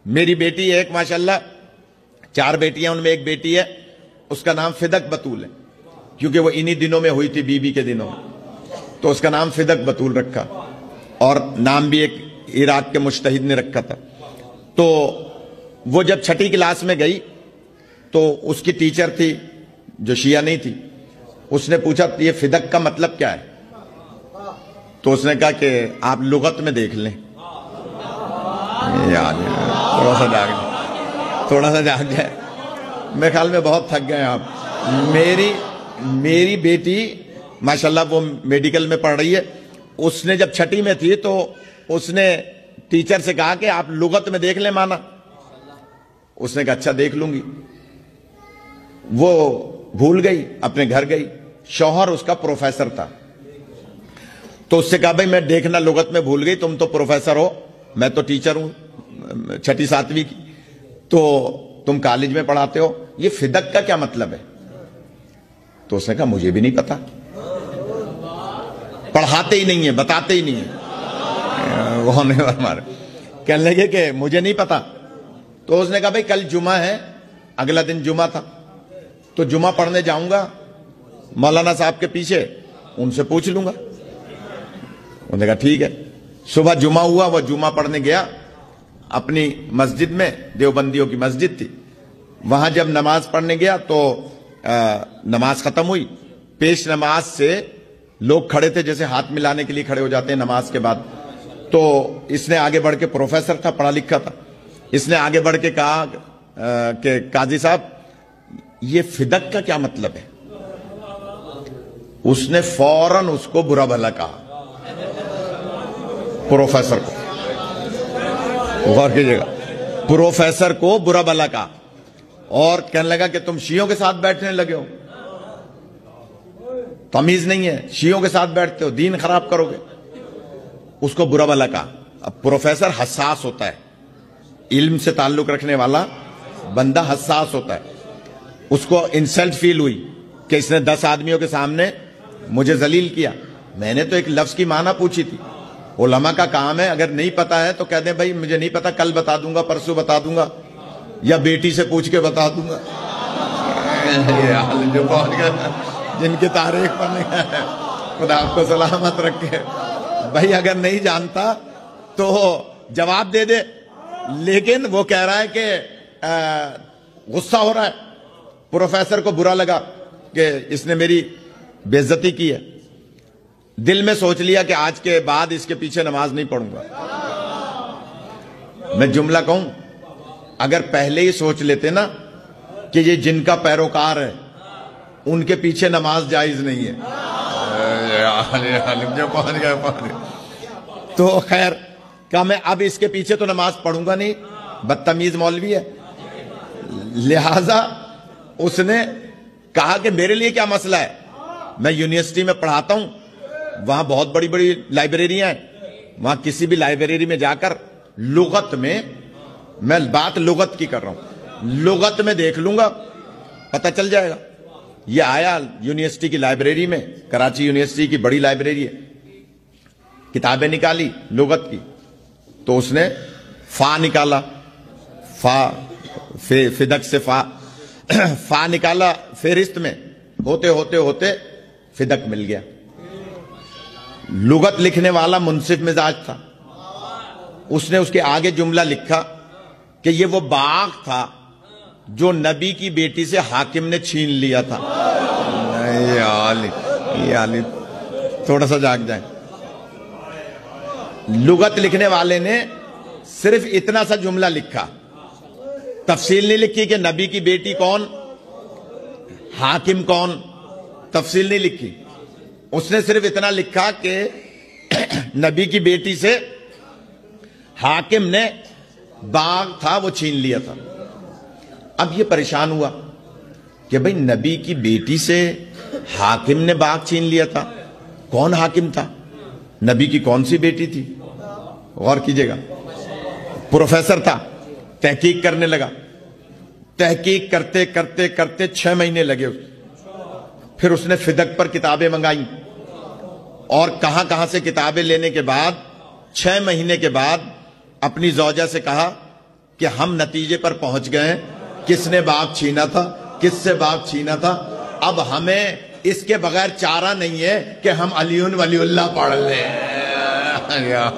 میری بیٹی ایک ماشاءاللہ 4 بیٹیاں، ان میں ایک بیٹی ہے اس کا نام فدق بطول ہے، کیونکہ وہ انہی دنوں میں ہوئی تھی، بی کے دنوں میں، تو اس کا نام فدق بطول رکھا، اور نام بھی ایک عراق کے مجتہد نے رکھا تھا۔ تو وہ جب 6ٹھی کلاس میں گئی تو اس کی ٹیچر تھی جو شیعہ نہیں تھی، اس نے پوچھا یہ فدق کا مطلب کیا ہے؟ تو اس نے کہا کہ آپ لغت میں دیکھ لیں۔ تھوڑا سا جاگ جائے، میرے خیال میں بہت تھک گئے آپ۔ میری بیٹی ماشاءاللہ وہ میڈیکل میں پڑھ رہی ہے، اس نے جب 6ٹھی میں تھی تو اس نے ٹیچر سے کہا کہ آپ لغت میں دیکھ لیں مانا۔ اس نے کہا اچھا دیکھ لوں گی۔ وہ بھول گئی، اپنے گھر گئی، شوہر اس کا پروفیسر تھا، تو اس سے کہا بھائی میں دیکھنا لغت میں بھول گئی، تم تو پروفیسر ہو، میں تو ٹیچر ہوں 6ٹھی 7ویں کی، تو تم کالج میں پڑھاتے ہو، یہ فدق کا کیا مطلب ہے؟ تو اس نے کہا مجھے بھی نہیں پتا، پڑھاتے ہی نہیں ہیں، بتاتے ہی نہیں ہیں۔ وہ ہمارے کہنے لگے کہ مجھے نہیں پتا۔ تو اس نے کہا بھائی کل جمعہ ہے، اگلا دن جمعہ تھا، تو جمعہ پڑھنے جاؤں گا مولانا صاحب کے پیچھے، ان سے پوچھ لوں گا۔ انہوں نے کہا ٹھیک ہے۔ صبح جمعہ ہوا، وہ جمعہ پڑھنے گیا اپنی مسجد میں، دیوبندیوں کی مسجد تھی، وہاں جب نماز پڑھنے گیا تو نماز ختم ہوئی، پیش نماز سے لوگ کھڑے تھے جیسے ہاتھ ملانے کے لیے کھڑے ہو جاتے ہیں نماز کے بعد، تو اس نے آگے بڑھ کے، پروفیسر تھا، پڑھا لکھا تھا، اس نے آگے بڑھ کے کہا کہ قاضی صاحب یہ فدق کا کیا مطلب ہے؟ اس نے فوراً اس کو برا بھلا کہا، پروفیسر کو، غور کیجئے گا، پروفیسر کو برا بھلا کہا، اور کہنے لگا کہ تم شیعوں کے ساتھ بیٹھنے لگے ہو، تمیز نہیں ہے، شیعوں کے ساتھ بیٹھتے ہو، دین خراب کرو گے۔ اس کو برا بھلا کہا۔ اب پروفیسر حساس ہوتا ہے، علم سے تعلق رکھنے والا بندہ حساس ہوتا ہے، اس کو انسلٹ فیل ہوئی کہ اس نے 10 آدمیوں کے سامنے مجھے ذلیل کیا۔ میں نے تو ایک لفظ کی معنی پوچھی تھی، علماء کا کام ہے اگر نہیں پتا ہے تو کہہ دیں بھائی مجھے نہیں پتا، کل بتا دوں گا، پرسوں بتا دوں گا، یا بیٹی سے پوچھ کے بتا دوں گا۔ جن کی تاریخ پڑھنے ہے خدا آپ کو سلامت رکھے، بھائی اگر نہیں جانتا تو جواب دے دے، لیکن وہ کہہ رہا ہے کہ غصہ ہو رہا ہے، پروفیسر کو برا لگا کہ اس نے میری بے عزتی کی ہے، دل میں سوچ لیا کہ آج کے بعد اس کے پیچھے نماز نہیں پڑھوں گا۔ میں جملہ کہوں، اگر پہلے ہی سوچ لیتے نا کہ یہ جن کا پیروکار ہے ان کے پیچھے نماز جائز نہیں ہے، تو خیر کہا میں اب اس کے پیچھے تو نماز پڑھوں گا نہیں، بدتمیز مولوی ہے۔ لہذا اس نے کہا کہ میرے لیے کیا مسئلہ ہے، میں یونیورسٹی میں پڑھاتا ہوں، وہاں بہت بڑی بڑی لائبریریاں ہیں، وہاں کسی بھی لائبریری میں جا کر لغت میں، میں بات لغت کی کر رہا ہوں، لغت میں دیکھ لوں گا، پتہ چل جائے گا۔ یہ آیا یونیورسٹی کی لائبریری میں، کراچی یونیورسٹی کی بڑی لائبریری ہے، کتابیں نکالی لغت کی، تو اس نے فا نکالا، فدق سے فا نکالا، فہرست میں ہوتے ہوتے ہوتے فدق مل گیا۔ لغت لکھنے والا منصف مزاج تھا، اس نے اس کے آگے جملہ لکھا کہ یہ وہ باغ تھا جو نبی کی بیٹی سے حاکم نے چھین لیا تھا۔ تھوڑا سا جاگ جائیں، لغت لکھنے والے نے صرف اتنا سا جملہ لکھا، تفصیل نہیں لکھی کہ نبی کی بیٹی کون، حاکم کون، تفصیل نہیں لکھی، اس نے صرف اتنا لکھا کہ نبی کی بیٹی سے حاکم نے باغ تھا وہ چھین لیا تھا۔ اب یہ پریشان ہوا کہ بھئی نبی کی بیٹی سے حاکم نے باغ چھین لیا تھا، کون حاکم تھا، نبی کی کون سی بیٹی تھی؟ غور کیجئے گا، پروفیسر تھا، تحقیق کرنے لگا، تحقیق کرتے کرتے کرتے 6 مہینے لگے، پھر اس نے فدق پر کتابیں منگائیں، اور کہاں کہاں سے کتابیں لینے کے بعد 6 مہینے کے بعد اپنی زوجہ سے کہا کہ ہم نتیجے پر پہنچ گئے کس نے باغ چھینا تھا، کس سے باغ چھینا تھا. اب ہمیں اس کے بغیر چارہ نہیں ہے کہ ہم علی ولی اللہ پڑھ لیں. یا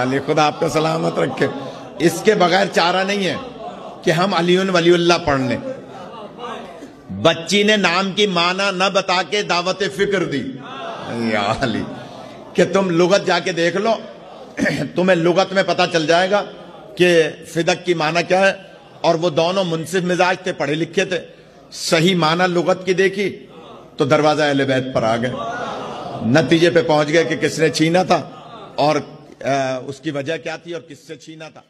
علی خدا آپ کو سلامت رکھے. اس کے بغیر چارہ نہیں ہے کہ ہم علی ولی اللہ پڑھ لیں. بچی نے نام کی معنی نہ بتا کے دعوت فکر دی. یا علی کہ تم لغت جا کے دیکھ لو، تمہیں لغت میں پتا چل جائے گا کہ فدق کی معنی کیا ہے. اور وہ دونوں منصف مزاج تھے، پڑھے لکھے تھے. صحیح معنی لغت کی دیکھی تو دروازہ اہل بیت پر آ گئے. نتیجے پہ پہنچ گئے کہ کس نے چھینا تھا اور اس کی وجہ کیا تھی اور کس سے چھینا تھا.